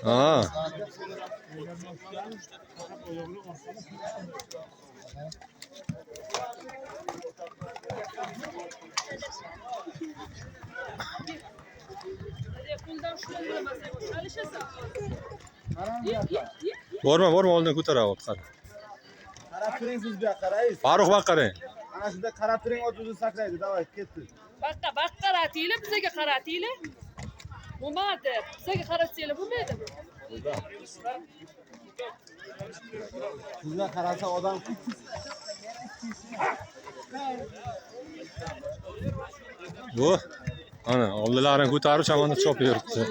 Ha. Borma oldin ko'taraver qara. Qarab turingsiz bu yoqqa rais. Farruh bak qarang. Ana shunda qarab turing, o'zingizni sakraydi. Davay, ketdi. Bak qaratinglar, bizga qaratinglar. Bo'lmadi. Bizga qaratsanglar bo'lmaydi. Sizga qarasa odam Bu ana oldilarini ko'tarib chamonda chopib yuribdi.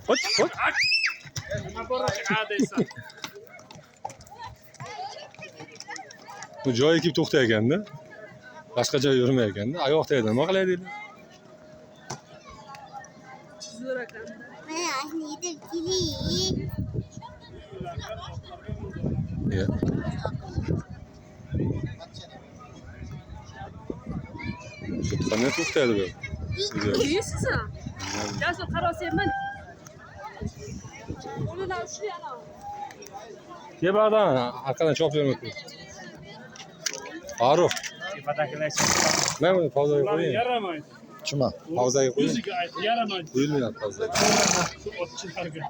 Hop. Bu joyi kelib to'xtayganda, boshqa joy yurmayganda, oyoq tegdi. Nima qilay deydi? Zo'r ekan. Ya. Qanday to'xtaydi bu? Yeysiz ha? Jasur qarasayman. O'rnidan ushli ana. Kebadan arkadan chopib yurmoqda. Farruh. Men buni pauzaga qo'ying. Yaramaydi. Chima, pauzaga qo'ying. O'ziga ayt, yaramaydi. Qo'yilmayapti pauzaga. Shu otchilarga.